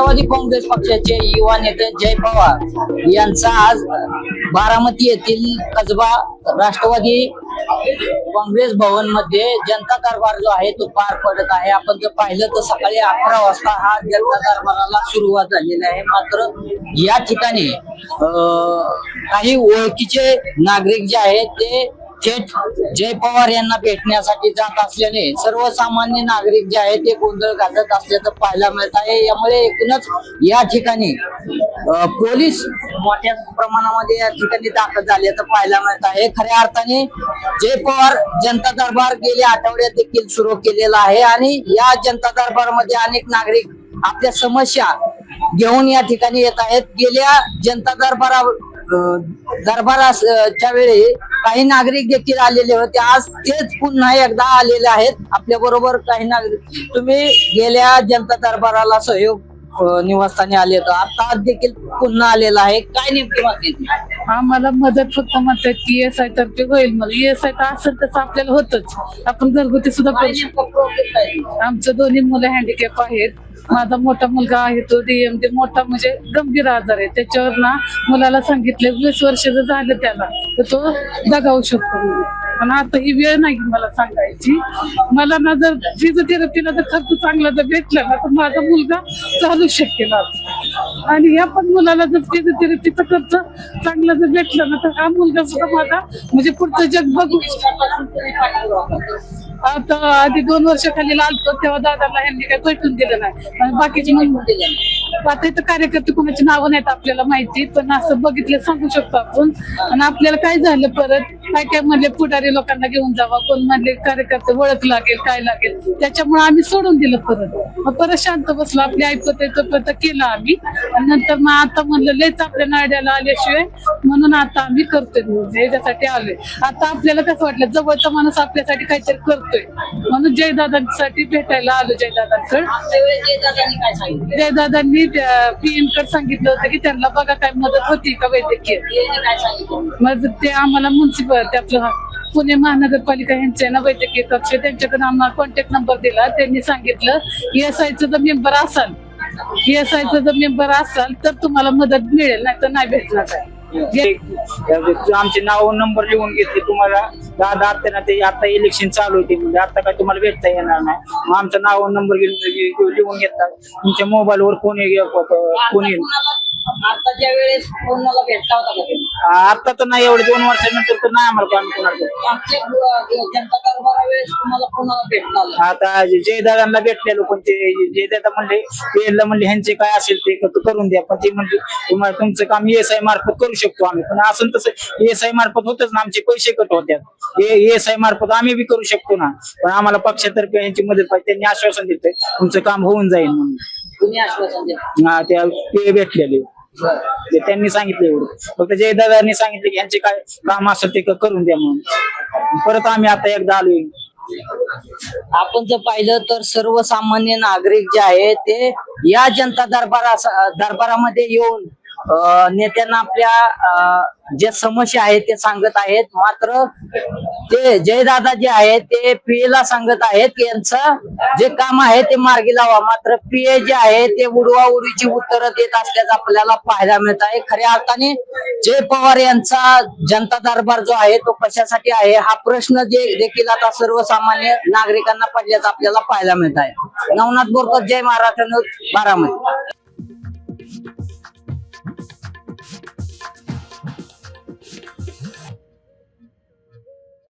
राष्ट्रवादी काँग्रेस पक्षाचे युवा नेते जय पवार यांचा आज बारामती येथील कसबा राष्ट्रवादी काँग्रेस भवन मध्ये जनता दरबार जो आहे तो पार पडत आहे। आपण जर पाहिलं तर सकाळी 11 वाजता हा जनता दरबाराला सुरुवात झालेली आहे। मात्र या ठिकाणी काही ओळखीचे नागरिक जे आहेत ते थेट जय पवार यांना भेटण्यासाठी जात असल्याने सर्वसामान्य नागरिक जे आहेत ते गोंधळ घालत असल्याचं पाहायला मिळत आहे। यामुळे एकूणच या ठिकाणी पोलीस मोठ्या प्रमाणामध्ये या ठिकाणी दाखल झाल्याचं पाहायला मिळत आहे। खऱ्या अर्थाने जय पवार जनता दरबार गेल्या आठवड्यात देखील सुरू केलेला आहे आणि या जनता दरबारमध्ये अनेक नागरिक आपल्या समस्या घेऊन या ठिकाणी येत आहेत। गेल्या जनता दरबाराच्या वेळी काही नागरिक देखील आलेले होते, आज तेच पुन्हा एकदा आलेले आहेत। आपल्या बरोबर काही नागरिक, तुम्ही गेल्या जनता दरबाराला सहयोग निवासस्थानी आले होते, आता देखील पुन्हा आलेला आहे, काय नेमकी मागणी? आम्हाला मदत फक्त म्हणतात की ESI तर्फे होईल, मला ESI तर असेल तसं आपल्याला होतच, आपण घरगुती सुद्धा करू शकतो। आमचं दोन्ही मुलं हँडिकॅप आहेत, माझा मोठा मुलगा आहे तो DMD मोठा म्हणजे गंभीर आजार आहे, त्याच्यावर ना मुलाला सांगितले 20 वर्ष जर झालं त्याला तर तो जगावू शकतो। पण आता ही वेळ नाही मला सांगायची, मला ना जर फिजिओथेरपीला जर खर्च चांगला जर भेटला ना तर माझा मुलगा चालू शकेल आणि या पण मुलाला जर फिजिओथेरपीचा खर्च चांगला जर भेटला ना तर हा मुलगा सुद्धा माझा म्हणजे पुढचं जग बघू। आता आधी 2 वर्षाखाली आलतो तेव्हा दादाला ह्यांनी काही भेटून दिलं नाही आणि बाकीचे आता इथं कार्यकर्ते कोणाची नावं नाहीत आपल्याला माहिती, पण असं बघितलं सांगू शकतो आपण। आणि आपल्याला काय झालं परत काय काय म्हणले पुढारी लोकांना घेऊन जावा, कोण म्हणले कार्यकर्ते ओळख लागेल काय लागेल, त्याच्यामुळे आम्ही सोडून दिलं परत शांत बसलो, आपली ऐपत केलं आम्ही आणि नंतर मग आता म्हणलं लयच आपल्या नाड्याला आल्याशिवाय म्हणून आता आम्ही करतोय, याच्यासाठी आलोय। आता आपल्याला कसं वाटलं जवळचा माणूस आपल्यासाठी काहीतरी करतोय म्हणून जयदादांसाठी भेटायला आलो। जयदादांनी PM कडे सांगितलं होतं की त्यांना बघा काय मदत होती का वैद्यकीय, मग ते आम्हाला म्युन्सिपल आपलं पुणे महानगरपालिका यांचे ना वैद्यकीय कक्ष त्यांच्याकडे आम्हाला कॉन्टॅक्ट नंबर दिला, त्यांनी सांगितलं ESIचा जर मेंबर असाल तर तुम्हाला मदत मिळेल, नाही तर नाही भेटणार काय। आमचे नाव नंबर लिहून घेतले, तुम्हाला दादा आता इलेक्शन चालू होते म्हणजे आता काय तुम्हाला भेटता येणार नाही, मग आमचं नाव नंबर लिहून घेतात, तुमच्या मोबाईलवर कोणी आता ज्या वेळेस कोणाला भेटला होता का? आता तर नाही, एवढे 2 वर्षानंतर तर नाही आम्हाला जनता दरबारा वेळेस तुम्हाला कोणाला भेटला? आता जयदादांना भेटलेलो, पण ते जयदादा म्हणले ह्यांचे काय असेल ते करून द्या, पण ते म्हणले तुम्हाला तुमचं काम ESI मार्फत करू शकतो आम्ही, पण असं तसं ESI मार्फत होतच ना, आमचे पैसे कट होत्यात, ESI मार्फत आम्ही बी करू शकतो ना, पण आम्हाला पक्षातर्फे यांची मदत पाहिजे, त्यांनी आश्वासन दिलं तुमचं काम होऊन जाईल म्हणून। तुम्ही आश्वासन दिलं? ते भेटलेले त्यांनी सांगितलं एवढं, फक्त जयदादांनी सांगितलं की यांचे काय काम असेल ते करून द्या म्हणून, परत आम्ही आता एकदा आलोय। आपण जर पाहिलं तर सर्वसामान्य नागरिक जे आहेत ते या जनता दरबारामध्ये येऊन नेत्यांना आपल्या ज्या समस्या आहेत ते सांगत आहेत, मात्र ते जयदादा जे आहेत ते PA ला सांगत आहेत की यांचं जे काम आहे ते मार्गी लावा, मात्र PA जे आहे ते उडवाउडीची उत्तरं देत असल्याचं आपल्याला पाहायला मिळत आहे। खऱ्या अर्थाने जय पवार यांचा जनता दरबार जो आहे तो कशासाठी आहे हा प्रश्न देखील आता सर्वसामान्य नागरिकांना पडल्याचं आपल्याला पाहायला मिळत आहे। नवनाथ बोरकर, जय महाराष्ट्र न्यूज, बारामती।